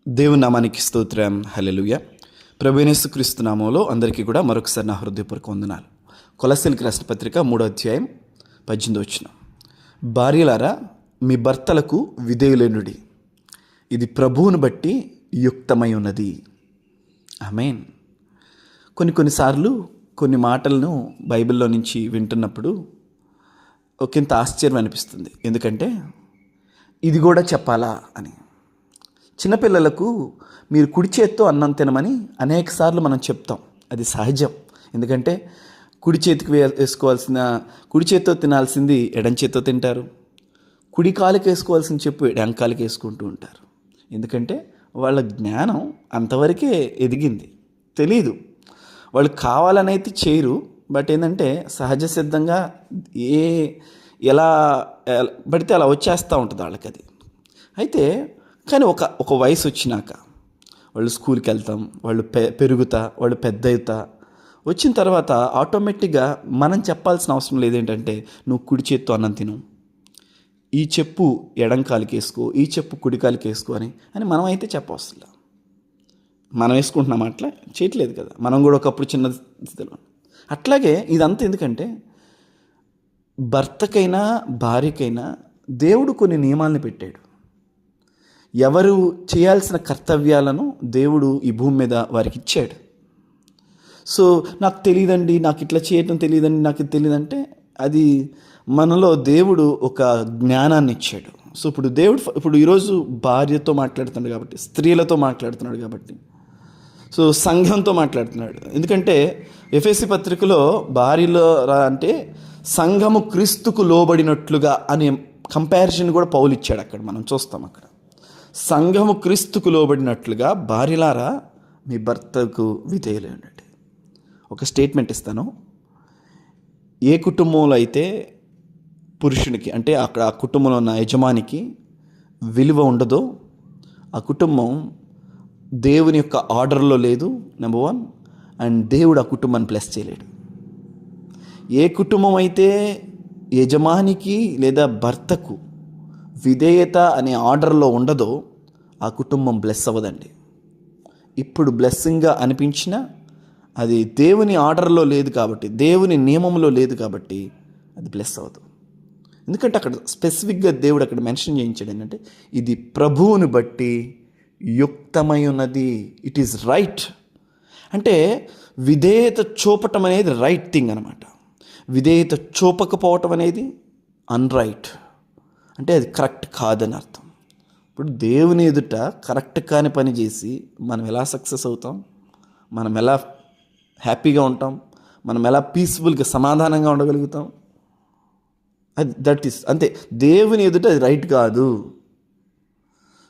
దేవుని నామానికి స్తోత్రం. హల్లెలూయా. ప్రభువైన యేసుక్రీస్తు నామములో అందరికీ కూడా మరొకసారి నా హృదయపూర్వక వందనాలు. కొలస్సీయులకు రాసిన పత్రిక 3వ అధ్యాయం 18వ వచనం. భార్యలారా, మీ భర్తలకు విధేయులనుడి, ఇది ప్రభువును బట్టి యుక్తమై ఉన్నది. ఆమేన్. కొన్నిసార్లు కొన్ని మాటలను బైబిల్లో నుంచి వింటున్నప్పుడు ఒకంత ఆశ్చర్యం అనిపిస్తుంది. ఎందుకంటే ఇది కూడా చెప్పాలా అని. చిన్నపిల్లలకు మీరు కుడి చేత్తో అన్నం తినమని అనేక సార్లు మనం చెప్తాం. అది సహజం. ఎందుకంటే కుడి చేత్తో తినాల్సింది ఎడం చేత్తో తింటారు. కుడి కాలుకి వేసుకోవాల్సిన చెప్పు ఎడం కాలుకి వేసుకుంటూ ఉంటారు. ఎందుకంటే వాళ్ళ జ్ఞానం అంతవరకే ఎదిగింది, తెలీదు. వాళ్ళు కావాలని అయితే చేయరు. బట్ ఏంటంటే సహజ సిద్ధంగా ఎలా పడితే అలా వచ్చేస్తూ ఉంటుంది వాళ్ళకి అది. అయితే కానీ ఒక వయసు వచ్చినాక వాళ్ళు స్కూల్కి వెళ్తాం, వాళ్ళు పెరుగుతా, వాళ్ళు పెద్ద అవుతా వచ్చిన తర్వాత ఆటోమేటిక్గా మనం చెప్పాల్సిన అవసరం లేదేంటంటే నువ్వు కుడి చేత్తో అన్నం తిను, ఈ చెప్పు ఎడం కాలికి వేసుకో, ఈ చెప్పు కుడి కాలికి వేసుకో అని మనం అయితే చెప్పవసరం. మనం వేసుకుంటున్నాం, అట్లా చేయట్లేదు కదా. మనం కూడా ఒకప్పుడు చిన్న స్థితిలో. అట్లాగే ఇదంతా ఎందుకంటే భర్తకైనా భార్యకైనా దేవుడు కొన్ని నియమాలను పెట్టాడు. ఎవరు చేయాల్సిన కర్తవ్యాలను దేవుడు ఈ భూమి మీద వారికి ఇచ్చాడు. సో నాకు తెలియదండి, నాకు ఇట్లా చేయటం తెలియదండి, నాకు ఇది తెలియదంటే అది మనలో దేవుడు ఒక జ్ఞానాన్ని ఇచ్చాడు. సో ఇప్పుడు ఈరోజు భార్యతో మాట్లాడుతున్నాడు కాబట్టి, స్త్రీలతో మాట్లాడుతున్నాడు కాబట్టి, సో సంఘంతో మాట్లాడుతున్నాడు. ఎందుకంటే ఎఫెసీ పత్రికలో భార్యలో అంటే సంఘము క్రీస్తుకు లోబడినట్లుగా అనే కంపారిజన్ కూడా పౌలు ఇచ్చాడు. అక్కడ మనం చూస్తాం. అక్కడ సంఘము క్రీస్తుకు లోబడినట్లుగా భార్యలారా మీ భర్తకు విధేయులై ఉండండి. ఒక స్టేట్మెంట్ ఇస్తాను. ఏ కుటుంబంలో అయితే పురుషునికి అంటే అక్కడ ఆ కుటుంబంలో ఉన్న యజమానికి విలువ ఉండదో ఆ కుటుంబం దేవుని యొక్క ఆర్డర్లో లేదు, నెంబర్ 1. అండ్ దేవుడు ఆ కుటుంబాన్ని బ్లెస్ చేయలేడు. ఏ కుటుంబం అయితే యజమానికి లేదా భర్తకు విధేయత అనే ఆర్డర్లో ఉండదో ఆ కుటుంబం బ్లెస్ అవ్వదండి. ఇప్పుడు బ్లెస్సింగ్గా అనిపించినా అది దేవుని ఆర్డర్లో లేదు కాబట్టి, దేవుని నియమంలో లేదు కాబట్టి అది బ్లెస్ అవ్వదు. ఎందుకంటే అక్కడ స్పెసిఫిక్గా దేవుడు అక్కడ మెన్షన్ చేయించాడు ఏంటంటే ఇది ప్రభువుని బట్టి యుక్తమై ఉన్నది. It is right. అంటే విధేయత చూపటం అనేది రైట్ థింగ్ అనమాట. విధేయత చూపకపోవటం అనేది అన్రైట్, అంటే అది కరెక్ట్ కాదని అర్థం. ఇప్పుడు దేవుని ఎదుట కరెక్ట్ కాని పని చేసి మనం ఎలా సక్సెస్ అవుతాం, మనం ఎలా హ్యాపీగా ఉంటాం, మనం ఎలా పీస్ఫుల్గా సమాధానంగా ఉండగలుగుతాం? దట్ ఈస్ అంతే. దేవుని ఎదుట అది రైట్ కాదు.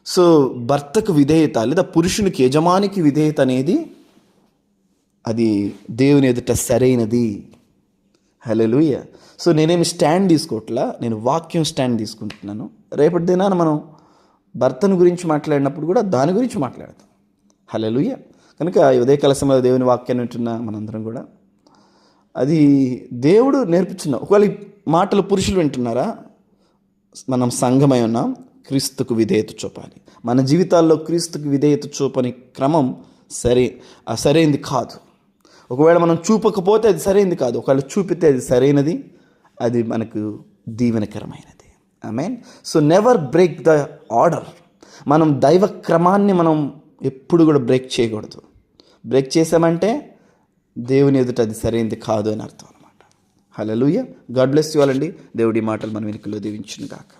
సో భర్తకు విధేయత లేదా పురుషునికి యజమానికి విధేయత అనేది అది దేవుని ఎదుట సరైనది. హల్లెలూయా. సో నేనేమి స్టాండ్ తీసుకోవట్లా, నేను వాక్యం స్టాండ్ తీసుకుంటున్నాను. రేపటి దినాన మనం భర్తను గురించి మాట్లాడినప్పుడు కూడా దాని గురించి మాట్లాడతాం. హల్లెలూయా. కనుక ఉదయకాల సమయంలో దేవుని వాక్యాన్ని వింటున్న మనందరం కూడా అది దేవుడు నేర్పించిన. ఒకవేళ ఈ మాటలు పురుషులు వింటున్నారా, మనం సంఘమై ఉన్నాం, క్రీస్తుకు విధేయత చూపాలి. మన జీవితాల్లో క్రీస్తుకు విధేయత చూపని క్రమం సరైనది కాదు. ఒకవేళ మనం చూపకపోతే అది సరైనది కాదు, ఒకవేళ చూపితే అది సరైనది, అది మనకు దీవెనకరమైనది. ఆమేన్. So never break the order. మనం దైవ క్రమాన్ని మనం ఎప్పుడు కూడా బ్రేక్ చేయకూడదు. బ్రేక్ చేసామంటే దేవుని ఎదుట అది సరైనది కాదు అని అర్థం అనమాట. హల్లెలూయా. గాడ్ బ్లెస్ యు ఆల్ అండి. దేవుడి మాటలు మన వెనుకలో దీవించును గాక.